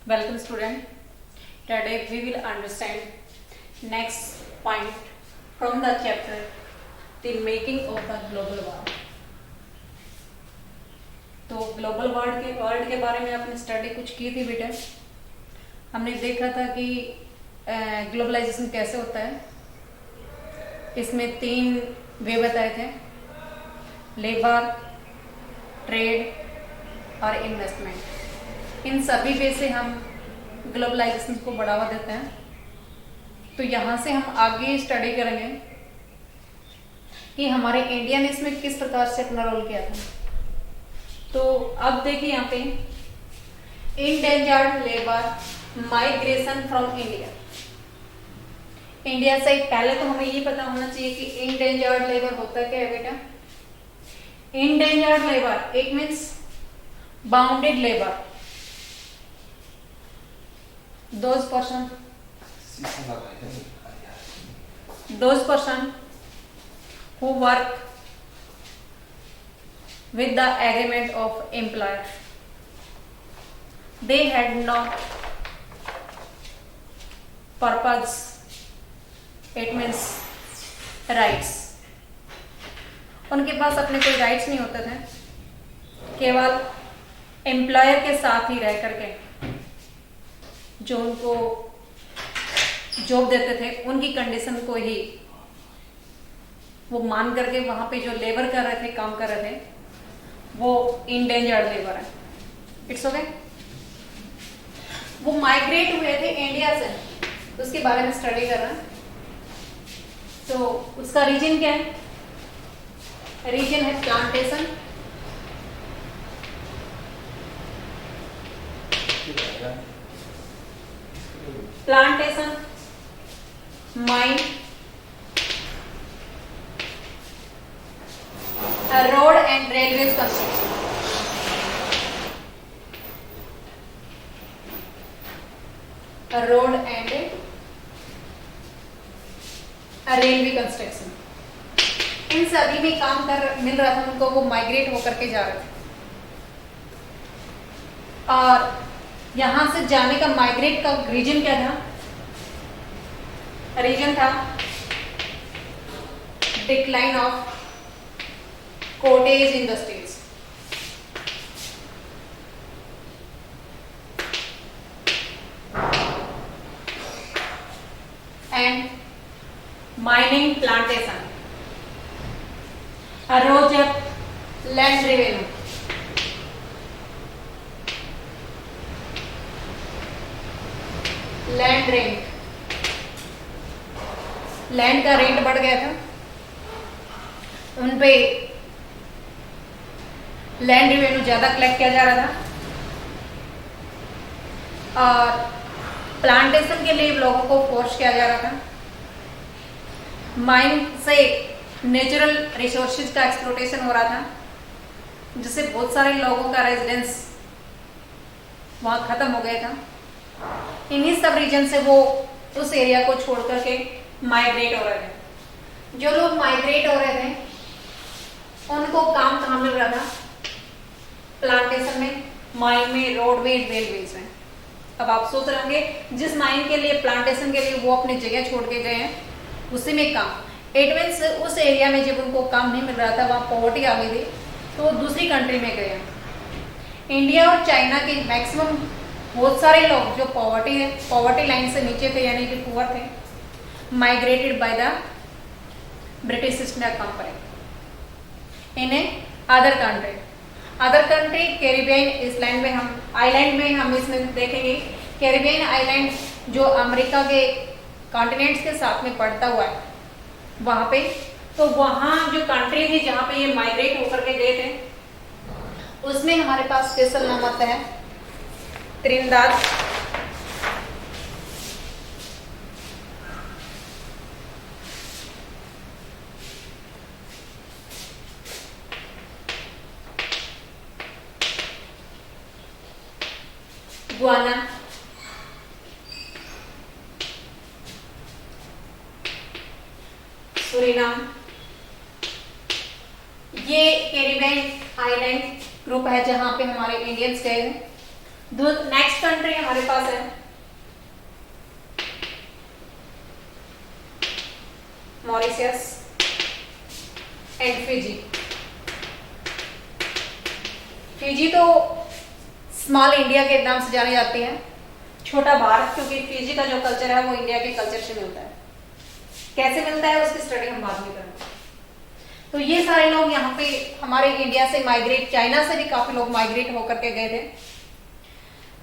Welcome student. Today we will understand next point from the chapter the making of the global world. तो global world के बारे में आपने study कुछ की थी बेटा। हमने देखा था कि ग्लोबलाइजेशन कैसे होता है। इसमें 3 वे बताए थे, लेबर, ट्रेड और इन्वेस्टमेंट। इन सभी वे से हम ग्लोबलाइजेशन को बढ़ावा देते हैं। तो यहाँ से हम आगे स्टडी करेंगे कि हमारे इंडिया ने इसमें किस प्रकार से अपना रोल किया था। तो अब देखिए यहाँ पे endangered labour migration from India. India से पहले तो हमें ये पता होना चाहिए कि इंडेंजर्ड लेबर होता क्या है बेटा। इंडेंजर्ड लेबर एक means bounded labour, those person who work with the agreement of employer. They had no purpose, it means rights. उनके पास अपने कोई राइट्स नहीं होते थे, केवल एम्प्लॉयर के साथ ही रह करके जो उनको जॉब देते थे उनकी कंडीशन को ही वो मान करके वहां पे जो लेबर कर रहे थे, काम कर रहे थे, वो इंडेंजर्ड लेबर है। It's okay. वो माइग्रेट हुए थे इंडिया से, तो उसके बारे में स्टडी कर रहे हैं। तो उसका रीजन क्या है? रीजन है plantation, mine, road and railway construction. Road and railway construction, इन सभी में काम मिल रहा था उनको। वो माइग्रेट होकर के जा रहे थे और यहां से जाने का माइग्रेट का रीजन क्या था? रीजन था decline of cottage industries and mining plantation, अरोजक land revenue, land rent, land का रेंट बढ़ गया था, उनपे लैंड रेवेन्यू ज्यादा कलेक्ट किया जा रहा था और प्लांटेशन के लिए लोगों को फोर्स किया जा रहा था। माइन से नेचुरल रिसोर्सेज का एक्सप्लोटेशन हो रहा था, जिससे बहुत सारे लोगों का रेजिडेंस वहां खत्म हो गया था। इन्हीं सब रीजन से वो उस एरिया को छोड़ करके माइग्रेट हो रहे थे। जो लोग माइग्रेट हो रहे थे उनको काम कहाँ मिल रहा था? प्लांटेशन में, माइन में, रोड में, रेलवेज में। अब आप सोच रहे होंगे जिस माइन के लिए, प्लांटेशन के लिए वो अपनी जगह छोड़ के गए हैं, उसी में काम। इट मीन्स उस एरिया में जब उनको काम नहीं मिल रहा था, वहां पॉवर्टी आ गई थी, तो वो दूसरी कंट्री में गए। इंडिया और चाइना के मैक्सिमम बहुत सारे लोग जो पॉवर्टी लाइन से नीचे थे, यानी कि पुअर थे, migrated by the British east India company in other country. Caribbean island में हम इसमें देखेंगे। कैरिबियन आइलैंड जो अमेरिका के कॉन्टिनेंट्स के साथ में पड़ता हुआ है वहां पे, तो वहां जो कंट्री थी जहां पे ये माइग्रेट होकर के गए थे, उसमें हमारे पास स्पेशल नाम आता है त्रिनिदाद, गुआना, सूरीनाम। ये कैरिबियन आइलैंड ग्रुप है जहां पे हमारे इंडियंस गए हैं। नेक्स्ट कंट्री हमारे पास है मॉरिशस एंड फिजी। फिजी तो स्मॉल इंडिया के नाम से जानी जाती है, छोटा भारत, क्योंकि फिजी का जो कल्चर है वो इंडिया के कल्चर से मिलता है। कैसे मिलता है उसकी स्टडी हम बाद में करेंगे। तो ये सारे लोग यहाँ पे हमारे इंडिया से माइग्रेट, चाइना से भी काफी लोग माइग्रेट होकर के गए थे।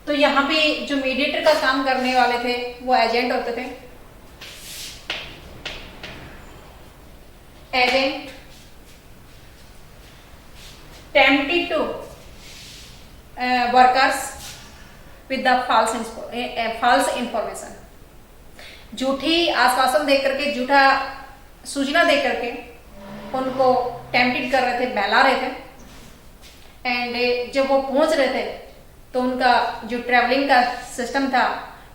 तो यहाँ पे जो मीडिएटर का काम करने वाले थे वो एजेंट होते थे। Agent tempted to workers with the false information, झूठी आश्वासन दे करके, झूठा सूचना दे करके उनको टेम्प्टेड कर रहे थे, बहला रहे थे। एंड जब वो पहुंच रहे थे तो उनका जो ट्रेवलिंग का सिस्टम था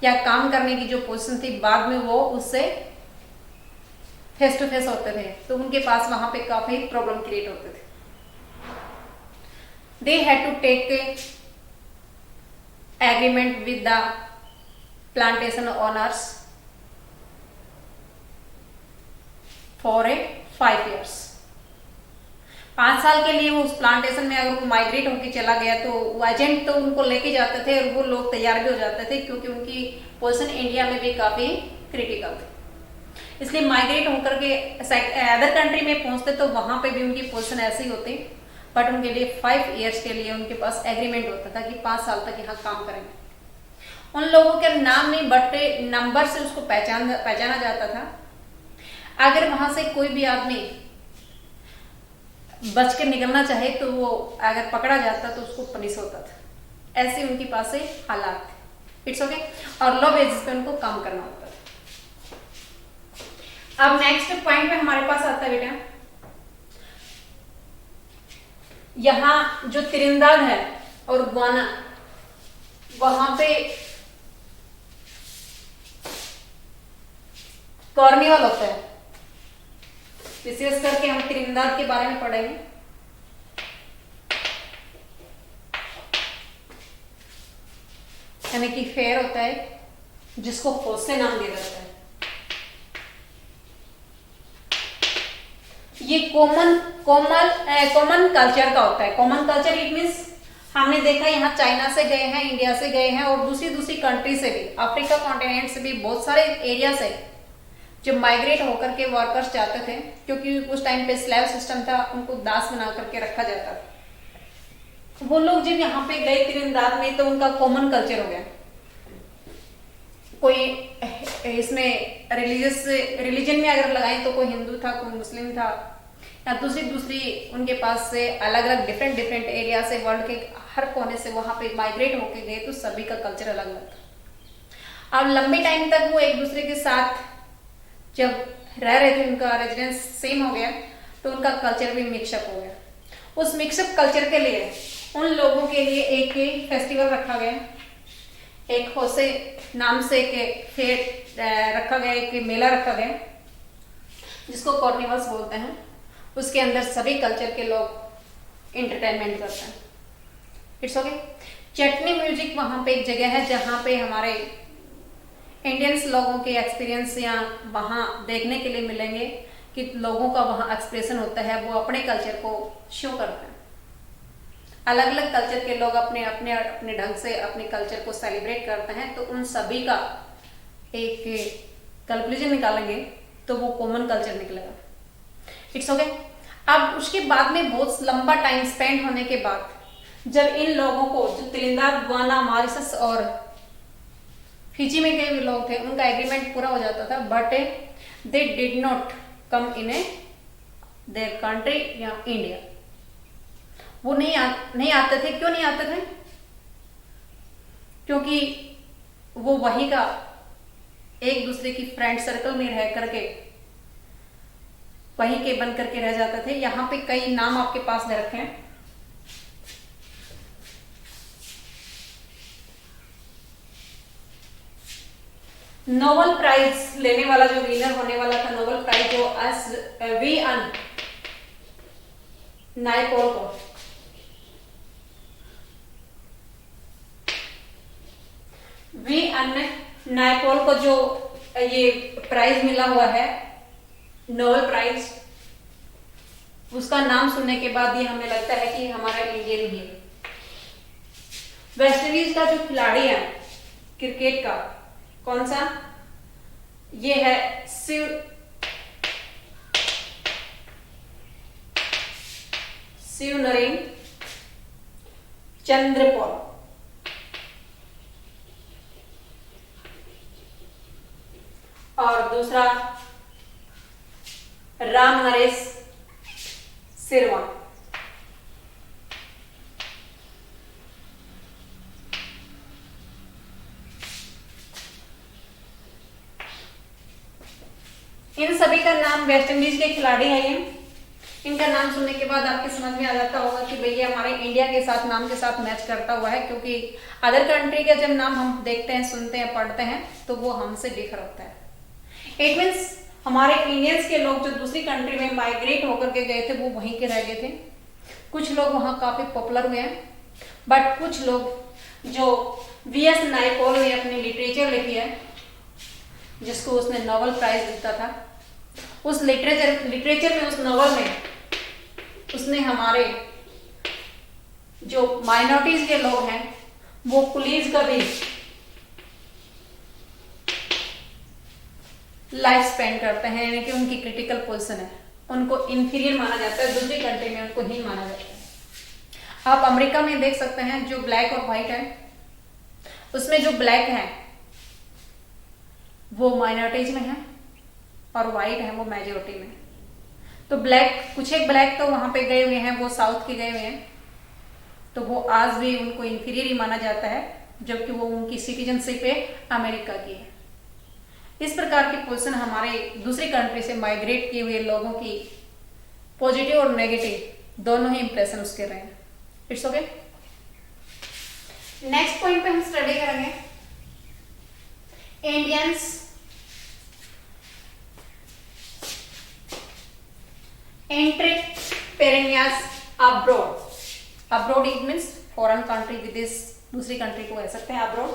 या काम करने की जो पोजीशन थी, बाद में वो उससे फेस टू फेस होते थे, तो उनके पास वहां पे काफी प्रॉब्लम क्रिएट होते थे। They had to take a agreement with the plantation owners for a 5 years। 5 साल के लिए वो उस प्लांटेशन में अगर वो माइग्रेट होकर चला गया तो वो एजेंट तो उनको लेके जाते थे और वो लोग तैयार भी हो जाते थे, क्योंकि उनकी पोजीशन इंडिया में भी काफी क्रिटिकल थी। इसलिए माइग्रेट होकर के अदर कंट्री में पहुंचते तो वहां पे भी उनकी पोजीशन ऐसी होती, बट उनके लिए 5 इयर्स के लिए उनके पास एग्रीमेंट होता था कि 5 साल तक यहाँ काम करेंगे। उन लोगों के नाम नहीं बट नंबर से उसको पहचाना जाता था। अगर वहां से कोई भी आदमी बच के निकलना चाहे तो वो अगर पकड़ा जाता तो उसको पनिश होता था। ऐसे उनके पास से हालात थे। It's okay. और लो बेसिस पे उनको काम करना होता था। अब नेक्स्ट पॉइंट पे हमारे पास आता है बेटा, यहां जो तिरिंदाद है और गुआना, वहां पे कॉर्निवल होता है। विशेष करके हम तिरिंदाद के बारे में पढ़ेंगे। यानी कि फेयर होता है जिसको होस्टे नाम दिया जाता है। ये कॉमन कल्चर का होता है। कॉमन कल्चर इट मीन्स हमने देखा यहाँ चाइना से गए हैं, इंडिया से गए हैं और दूसरी कंट्री से भी, अफ्रीका कॉन्टिनेंट से भी बहुत सारे एरिया से जो माइग्रेट होकर के वर्कर्स जाते थे, क्योंकि उस टाइम पे स्लेव सिस्टम था, उनको दास बना करके रखा जाता था। वो लोग जब यहाँ पे गए तिरिंदाद में तो उनका कॉमन कल्चर हो गया। कोई इसमें रिलीजन में अगर लगाएं तो कोई हिंदू था, कोई मुस्लिम था, या दूसरी उनके पास से अलग अलग डिफरेंट एरिया से, वर्ल्ड के हर कोने से वहां पे माइग्रेट होके गए, तो सभी का कल्चर अलग अलग था। अब लंबे टाइम तक वो एक दूसरे के साथ जब रह रहे थे, उनका रेजिडेंस सेम हो गया, तो उनका कल्चर भी मिक्सअप हो गया। उस मिक्सअप कल्चर के लिए उन लोगों के लिए एक फेस्टिवल रखा गया, एक होसे नाम से एक फेयर रखा गया, एक मेला रखा गया जिसको कॉर्निवल्स बोलते हैं। उसके अंदर सभी कल्चर के लोग एंटरटेनमेंट करते हैं। It's okay. चटनी म्यूजिक वहां पे एक जगह है जहां पे हमारे इंडियंस लोगों के एक्सपीरियंस या वहां देखने के लिए मिलेंगे कि लोगों का वहां एक्सप्रेशन होता है, वो अपने कल्चर को शो करते हैं। अलग अलग कल्चर के लोग अपने अपने अपने ढंग से अपने कल्चर को सेलिब्रेट करते हैं, तो उन सभी का एक कैलकुलेशन निकालेंगे तो वो कॉमन कल्चर निकलेगा। It's okay. अब उसके बाद में बहुत लंबा टाइम स्पेंड होने के बाद जब इन लोगों को, जो तिरिंदाद, गुआना, मॉरिशस और फिजी में गए लोग थे, उनका एग्रीमेंट पूरा हो जाता था, but they did not come in A their country या इंडिया। वो नहीं आते थे। क्यों नहीं आते थे? क्योंकि वो वहीं का एक दूसरे की फ्रेंड सर्कल में रह करके वहीं के बन करके रह जाते थे। यहाँ पे कई नाम आपके पास दे रखे हैं। नोबेल प्राइज लेने वाला जो विनर होने वाला था नोबेल प्राइज, जो वी अन नायपॉल को, वी.एन. नायपॉल को जो ये प्राइज मिला हुआ है, नोबेल प्राइज, उसका नाम सुनने के बाद ये हमें लगता है कि हमारा इंडियन ही है। वेस्ट इंडीज का जो खिलाड़ी है क्रिकेट का, कौन सा, ये है शिव नरेन चंद्रपौल। और दूसरा राम नरेश सिरवा। इन सभी का नाम, वेस्ट इंडीज के खिलाड़ी हैं ये। इनका नाम सुनने के बाद आपके समझ में आ जाता होगा कि भैया हमारे इंडिया के साथ नाम के साथ मैच करता हुआ है, क्योंकि अदर कंट्री के जब नाम हम देखते हैं, सुनते हैं, पढ़ते हैं तो वो हमसे डिफर होता है। इट मीन्स हमारे इंडियंस के लोग जो दूसरी कंट्री में माइग्रेट होकर के गए थे वो वहीं के रह गए थे। कुछ लोग वहां काफी पॉपुलर हुए हैं, बट कुछ लोग जो वी.एस. नायपॉल ने अपनी लिटरेचर लिखी है, जिसको उसने नोबेल प्राइज जीता था, उस लिटरेचर में, उस नॉवल में उसने हमारे जो माइनॉरिटीज के लोग हैं वो पुलिस का भी लाइफ स्पेंड करते हैं, यानी कि उनकी क्रिटिकल पोजीशन है, उनको इंफीरियर माना जाता है, दूसरी कंट्री में उनको ही माना जाता है। आप अमेरिका में देख सकते हैं जो ब्लैक और व्हाइट है, उसमें जो ब्लैक है वो माइनॉरिटीज में है और व्हाइट है वो मेजोरिटी में। तो ब्लैक, कुछ एक ब्लैक तो वहां पे गए हुए हैं, वो साउथ के गए हुए हैं, तो वो आज भी उनको इंफीरियर ही माना जाता है, जबकि वो उनकी सिटीजनशिप है अमेरिका की है। इस प्रकार की पोजीशन हमारे दूसरी कंट्री से माइग्रेट किए हुए लोगों की पॉजिटिव और नेगेटिव दोनों ही इंप्रेशन उसके रहे हैं। It's okay. नेक्स्ट पॉइंट पे हम स्टडी करेंगे Indians entrepreneurs abroad. Abroad it means foreign country, विदेश, दूसरी कंट्री को कह सकते हैं अब्रॉड।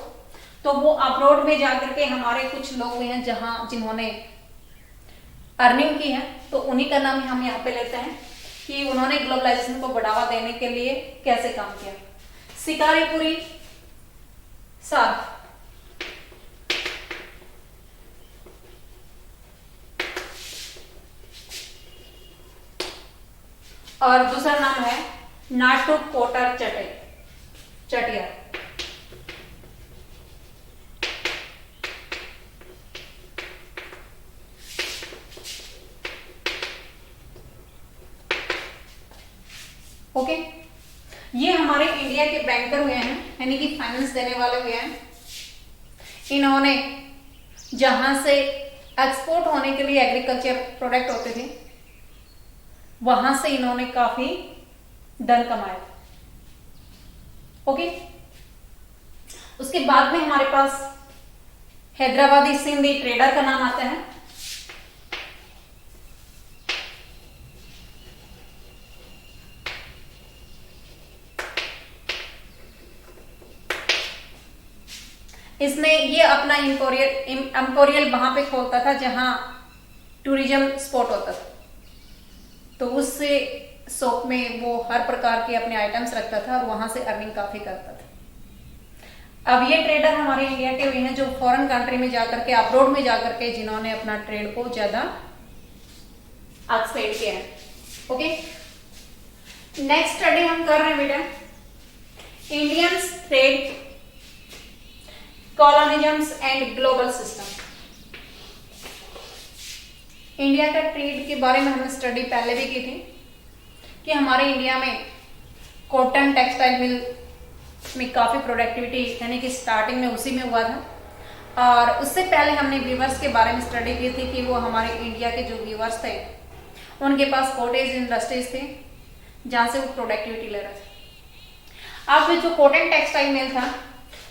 तो वो अब्रॉड में जाकर के हमारे कुछ लोग हुए हैं जहां जिन्होंने अर्निंग की है, तो उन्हीं का नाम हम यहाँ पे लेते हैं कि उन्होंने ग्लोबलाइजेशन को बढ़ावा देने के लिए कैसे काम किया। शिकारीपुरी साहब, और दूसरा नाम है नाटू कोटर चटिया। ओके, ये हमारे इंडिया के बैंकर हुए हैं, यानी कि फाइनेंस देने वाले हुए हैं। इन्होंने जहां से एक्सपोर्ट होने के लिए एग्रीकल्चर प्रोडक्ट होते थे, वहां से इन्होंने काफी धन कमाया। ओके, उसके बाद में हमारे पास हैदराबादी सिंधी ट्रेडर का नाम आता है। इसने ये अपना एम्पोरियल वहां पे खोलता था जहां टूरिज्म स्पॉट होता था, तो उस शॉप में वो हर प्रकार के अपने आइटम्स रखता था और वहां से अर्निंग काफी करता था। अब ये ट्रेडर हमारे इंडिया के हुए हैं जो फॉरेन कंट्री में जाकर के, अब्रॉड में जाकर के, जिन्होंने अपना ट्रेड को ज्यादा एक्सपेंड किया है। ओके, नेक्स्ट स्टडी हम कर रहे हैं बेटा Indians trade colonialisms and global system. India का ट्रेड के बारे में हमने स्टडी पहले भी की थी कि हमारे इंडिया में कॉटन टेक्सटाइल मिल में काफी प्रोडक्टिविटी, यानी कि स्टार्टिंग में उसी में हुआ था। और उससे पहले हमने वीवर्स के बारे में स्टडी की थी कि वो हमारे इंडिया के जो वीवर्स थे उनके पास कॉटेज इंडस्ट्रीज थे जहां से वो प्रोडक्टिविटी ले रहे थे। अब जो कॉटन टेक्सटाइल मिल था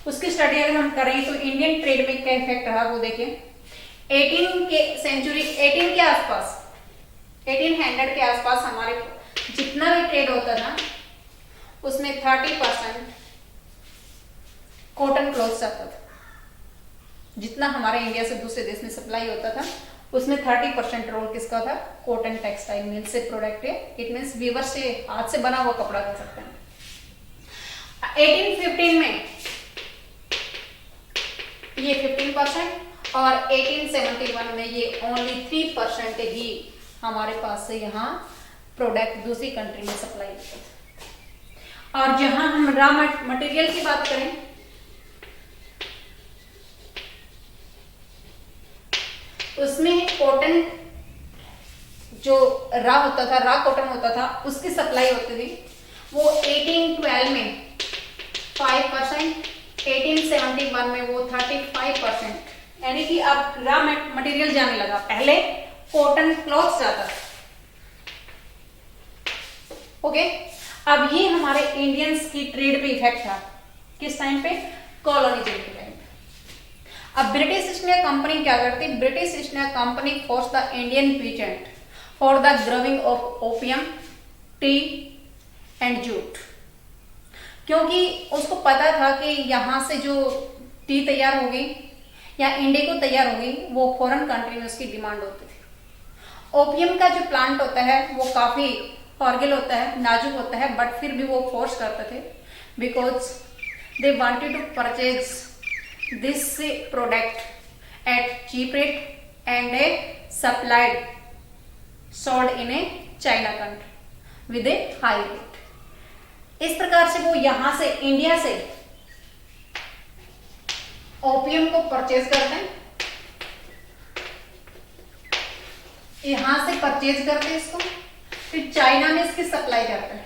उसकी स्टडी अगर हम करें तो इंडियन ट्रेड में क्या इफेक्ट रहा वो देखें। 18 के आसपास, 1800 के आसपास हमारे जितना भी ट्रेड होता था उसमें 30% कॉटन क्लॉथ आता था। जितना हमारे इंडिया से दूसरे देश में सप्लाई होता था उसमें 30% रोल किसका था? कॉटन टेक्सटाइल मिल से प्रोडक्ट है। इट मीन्स वीवर से, हाथ से बना हुआ कपड़ा कह सकते हैं। 1815 में ये 15% और 1871 में ये ओनली 3% ही हमारे पास से यहाँ प्रोडक्ट दूसरी कंट्री में सप्लाई होता था। और जहां हम रॉ मटेरियल की बात करें, उसमें कॉटन जो रॉ होता था, रॉ कॉटन होता था, उसकी सप्लाई होती थी वो 1812 में 5%, 1871 में वो 35%, यानी कि अब रॉ मटेरियल जाने लगा। पहले कॉटन क्लॉथ जाता था। ओके, अब ये हमारे इंडियंस की ट्रेड पे इफेक्ट था। किस टाइम पे? कॉलोनियल के टाइम पे। अब ब्रिटिश ईस्ट इंडिया कंपनी क्या करती? British east India company force the Indian peasant for the growing of opium, T and jute, क्योंकि उसको पता था कि यहाँ से जो टी तैयार होगी या इंडिगो तैयार होगी वो फॉरेन कंट्री में उसकी डिमांड होती थी। ओपियम का जो प्लांट होता है वो काफी फ्रैजाइल होता है, नाजुक होता है, बट फिर भी वो फोर्स करते थे because they wanted to purchase this product at cheap rate and a supplied sold in a China country with a high rate. इस प्रकार से वो यहां से इंडिया से ओपियम को परचेज करते हैं, यहां से परचेज करते हैं इसको, फिर चाइना में इसकी सप्लाई करते हैं।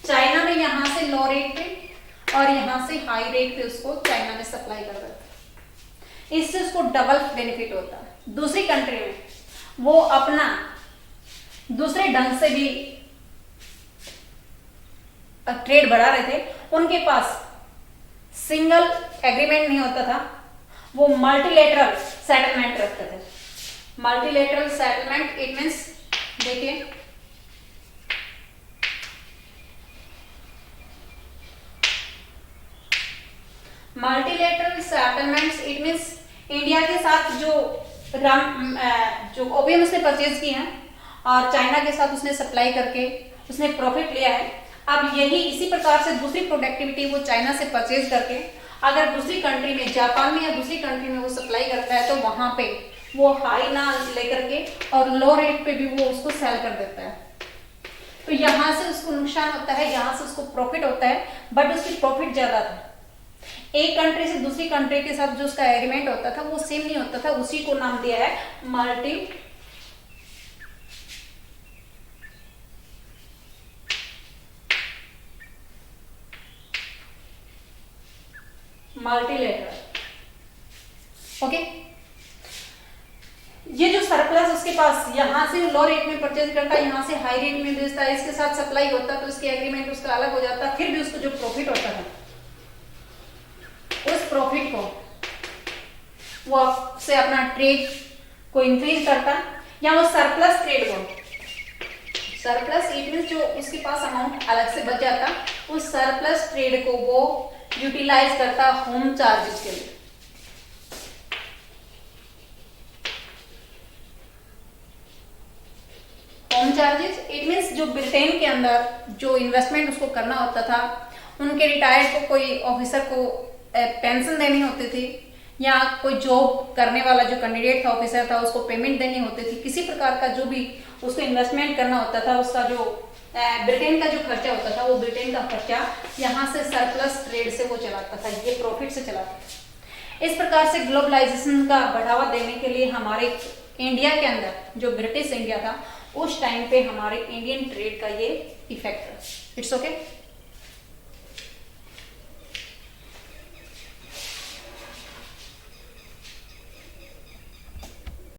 चाइना में यहां से लो रेट पे और यहां से हाई रेट पे उसको चाइना में सप्लाई कर देते हैं। इससे उसको डबल बेनिफिट होता है। दूसरी कंट्री में वो अपना दूसरे ढंग से भी ट्रेड बढ़ा रहे थे, उनके पास सिंगल एग्रीमेंट नहीं होता था, वो मल्टीलेटरल सेटलमेंट रखते थे। मल्टीलेटरल सेटलमेंट इट मीन्स, देखिए multilateral settlements it means India के साथ जो ओपियम उसने परचेज किए हैं और चाइना के साथ उसने सप्लाई करके उसने प्रॉफिट लिया है। अब यही इसी प्रकार से दूसरी प्रोडक्टिविटी वो चाइना से परचेज करके अगर दूसरी कंट्री में, जापान में या दूसरी कंट्री में वो सप्लाई करता है तो वहां पे वो हाई ना लेकर के और लो रेट पे भी वो उसको सेल कर देता है। तो यहां से उसको नुकसान होता है, यहां से उसको प्रॉफिट होता है, बट उसकी प्रॉफिट ज्यादा था। एक कंट्री से दूसरी कंट्री के साथ जो उसका एग्रीमेंट होता था वो सेम नहीं होता था, उसी को नाम दिया है मल्टीलेटरल। ओके, ये जो सरप्लस उसके पास यहां से लो रेट में परचेज करता है, यहां से हाई रेट में बेचता है, इसके साथ सप्लाई होता है तो उसके एग्रीमेंट उसका अलग हो जाता है, फिर भी उसको जो प्रॉफिट होता है उस प्रॉफिट को वो आपसे अपना ट्रेड को इंक्रीज करता या वो सरप्लस ट्रेड को, सरप्लस इट मींस जो उसके पास अमाउंट अलग से बच जाता, उस सरप्लस ट्रेड को वो यूटिलाइज करता होम चार्जेस के लिए। होम चार्जेस इट मींस जो ब्रिटेन के अंदर जो इन्वेस्टमेंट उसको करना होता था, उनके रिटायर्ड को कोई ऑफिसर को पेंशन देनी होती थी या कोई जॉब करने वाला जो कैंडिडेट था, ऑफिसर था, उसको पेमेंट देनी होती थी, किसी प्रकार का जो भी उसको इन्वेस्टमेंट करना होता था, उसका जो ब्रिटेन का जो खर्चा होता था वो ब्रिटेन का खर्चा यहाँ से सरप्लस ट्रेड से वो चलाता था, ये प्रॉफिट से चलाता था। इस प्रकार से ग्लोबलाइजेशन का बढ़ावा देने के लिए हमारे इंडिया के अंदर जो ब्रिटिश इंडिया था उस टाइम पे हमारे इंडियन ट्रेड का ये इफेक्ट है। It's okay.